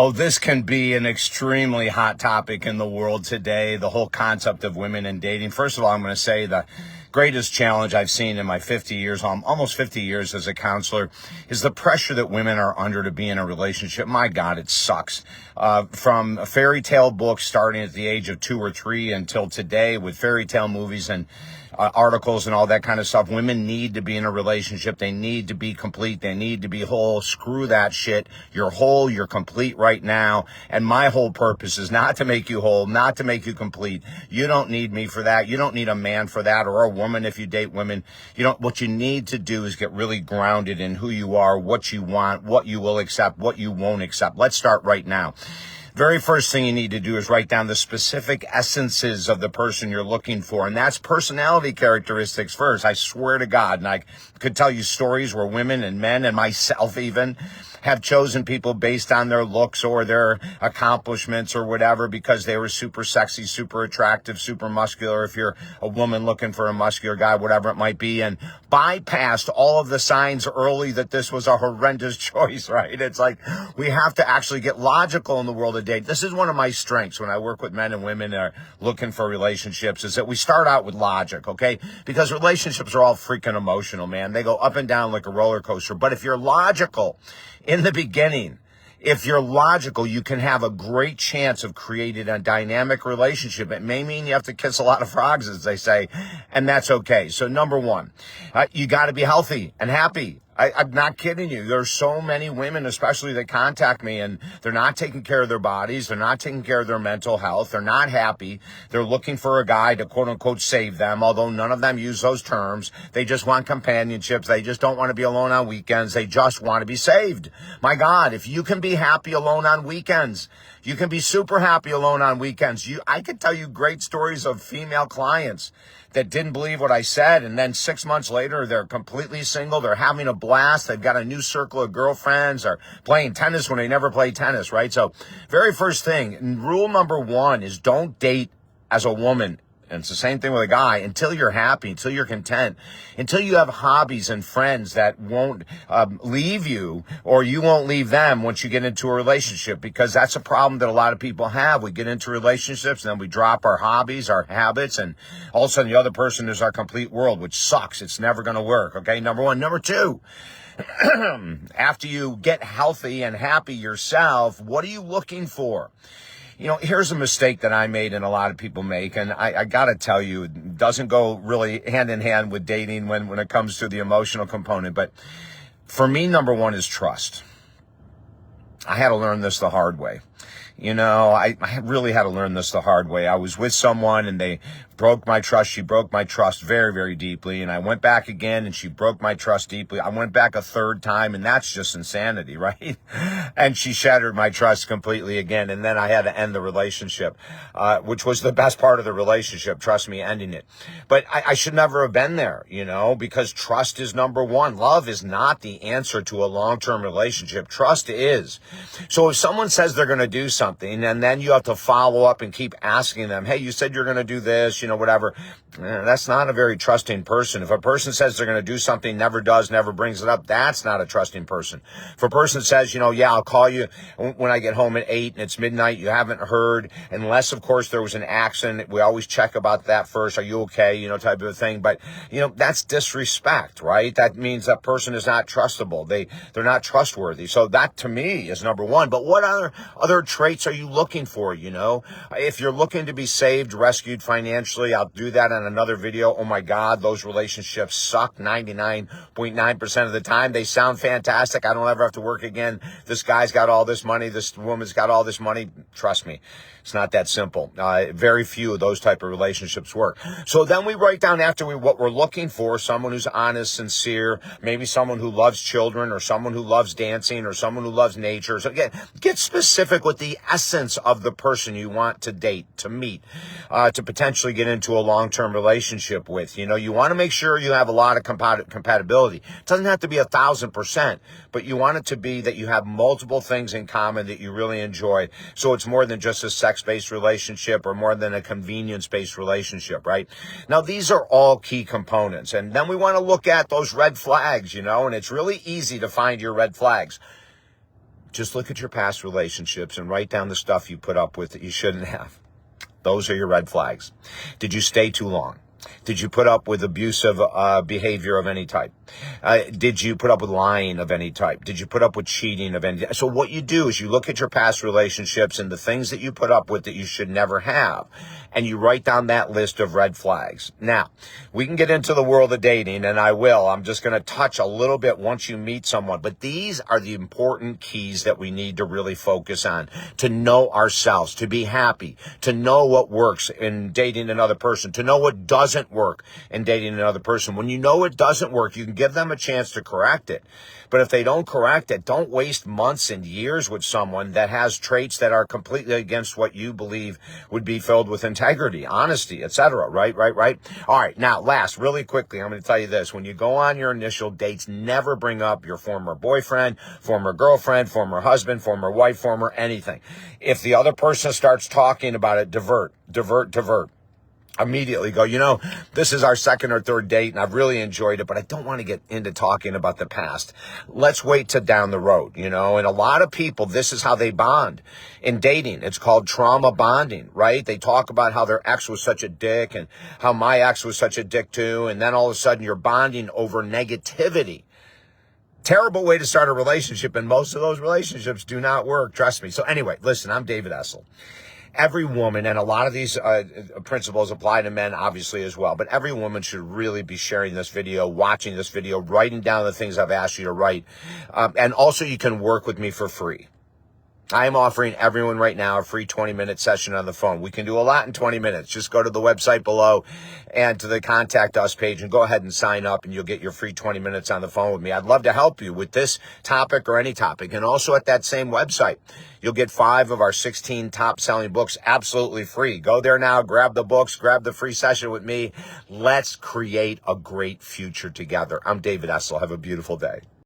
Oh, this can be an extremely hot topic in the world today, the whole concept of women and dating. First of all, I'm going to say the greatest challenge I've seen in my 50 years, almost 50 years as a counselor, is the pressure that women are under to be in a relationship. My God, it sucks. From fairy tale books starting at the age of 2 or 3 until today with fairy tale movies and articles and all that kind of stuff. Women need to be in a relationship. They need to be complete. They need to be whole. Screw that shit. You're whole. You're complete right now. And my whole purpose is not to make you whole, not to make you complete. You don't need me for that. You don't need a man for that, or a woman if you date women. What you need to do is get really grounded in who you are, what you want, what you will accept, what you won't accept. Let's start right now. Very first thing you need to do is write down the specific essences of the person you're looking for. And that's personality characteristics first. I swear to God. And I could tell you stories where women and men and myself even have chosen people based on their looks or their accomplishments or whatever because they were super sexy, super attractive, super muscular. If you're a woman looking for a muscular guy, whatever it might be, and bypassed all of the signs early that this was a horrendous choice, right? It's like we have to actually get logical in the world of dating. This is one of my strengths when I work with men and women that are looking for relationships is that we start out with logic, okay? Because relationships are all freaking emotional, man. They go up and down like a roller coaster. But if you're logical in the beginning, if you're logical, you can have a great chance of creating a dynamic relationship. It may mean you have to kiss a lot of frogs, as they say, and that's okay. So number one, you got to be healthy and happy. I'm not kidding you. There's so many women, especially that contact me, and they're not taking care of their bodies. They're not taking care of their mental health. They're not happy. They're looking for a guy to quote unquote save them, although none of them use those terms. They just want companionships. They just don't want to be alone on weekends. They just want to be saved. My God, if you can be happy alone on weekends, you can be super happy alone on weekends. I could tell you great stories of female clients that didn't believe what I said, and then 6 months later, they're completely single. They're having a blast. They've got a new circle of girlfriends. They're playing tennis when they never played tennis, right? So very first thing, rule number one is don't date as a woman. And it's the same thing with a guy until you're happy, until you're content, until you have hobbies and friends that won't leave you or you won't leave them once you get into a relationship, because that's a problem that a lot of people have. We get into relationships and then we drop our hobbies, our habits, and all of a sudden the other person is our complete world, which sucks. It's never going to work. Okay. Number one. Number two, after you get healthy and happy yourself, what are you looking for? Here's a mistake that I made and a lot of people make, and I got to tell you, it doesn't go really hand in hand with dating when it comes to the emotional component. But for me, number one is trust. I had to learn this the hard way. I really had to learn this the hard way. I was with someone and they broke my trust. She broke my trust very, very deeply. And I went back again and she broke my trust deeply. I went back a third time, and that's just insanity, right? And she shattered my trust completely again. And then I had to end the relationship, which was the best part of the relationship. Trust me, ending it. But I should never have been there, because trust is number one. Love is not the answer to a long-term relationship. Trust is. So if someone says they're going to do something, and then you have to follow up and keep asking them, hey, you said you're going to do this, whatever. That's not a very trusting person. If a person says they're going to do something, never does, never brings it up, that's not a trusting person. If a person says, yeah, I'll call you when I get home at 8 and it's midnight, you haven't heard, unless, of course, there was an accident. We always check about that first. Are you okay? Type of a thing. But, that's disrespect, right? That means that person is not trustable. They're not trustworthy. So that, to me, is number one. But what other traits are you looking for? If you're looking to be saved, rescued financially, I'll do that on another video. Oh my God, those relationships suck 99.9% of the time. They sound fantastic. I don't ever have to work again. This guy's got all this money. This woman's got all this money. Trust me, it's not that simple. Very few of those type of relationships work. So then we write down what we're looking for: someone who's honest, sincere, maybe someone who loves children, or someone who loves dancing, or someone who loves nature. So get specific with the essence of the person you want to date, to meet, to potentially get into a long-term relationship with. You want to make sure you have a lot of compatibility. It doesn't have to be 1,000%, but you want it to be that you have multiple things in common that you really enjoy. So it's more than just a sex-based relationship or more than a convenience-based relationship, right? Now, these are all key components. And then we want to look at those red flags, and it's really easy to find your red flags. Just look at your past relationships and write down the stuff you put up with that you shouldn't have. Those are your red flags. Did you stay too long? Did you put up with abusive behavior of any type? Did you put up with lying of any type? Did you put up with cheating of any type? So what you do is you look at your past relationships and the things that you put up with that you should never have, and you write down that list of red flags. Now, we can get into the world of dating, and I will. I'm just going to touch a little bit once you meet someone, but these are the important keys that we need to really focus on to know ourselves, to be happy, to know what works in dating another person, to know what doesn't work in dating another person. When you know it doesn't work, you can give them a chance to correct it. But if they don't correct it, don't waste months and years with someone that has traits that are completely against what you believe would be filled with integrity, honesty, etc. Right? All right. Now, last, really quickly, I'm going to tell you this. When you go on your initial dates, never bring up your former boyfriend, former girlfriend, former husband, former wife, former anything. If the other person starts talking about it, divert. Immediately go, this is our second or third date and I've really enjoyed it, but I don't want to get into talking about the past. Let's wait till down the road, and a lot of people, this is how they bond in dating. It's called trauma bonding, right? They talk about how their ex was such a dick and how my ex was such a dick too. And then all of a sudden you're bonding over negativity. Terrible way to start a relationship, and most of those relationships do not work, trust me. So anyway, listen, I'm David Essel. Every woman, and a lot of these principles apply to men obviously as well, but every woman should really be sharing this video, watching this video, writing down the things I've asked you to write. And also you can work with me for free. I am offering everyone right now a free 20-minute session on the phone. We can do a lot in 20 minutes. Just go to the website below and to the contact us page and go ahead and sign up and you'll get your free 20 minutes on the phone with me. I'd love to help you with this topic or any topic. And also at that same website, you'll get 5 of our 16 top selling books absolutely free. Go there now, grab the books, grab the free session with me. Let's create a great future together. I'm David Essel. Have a beautiful day.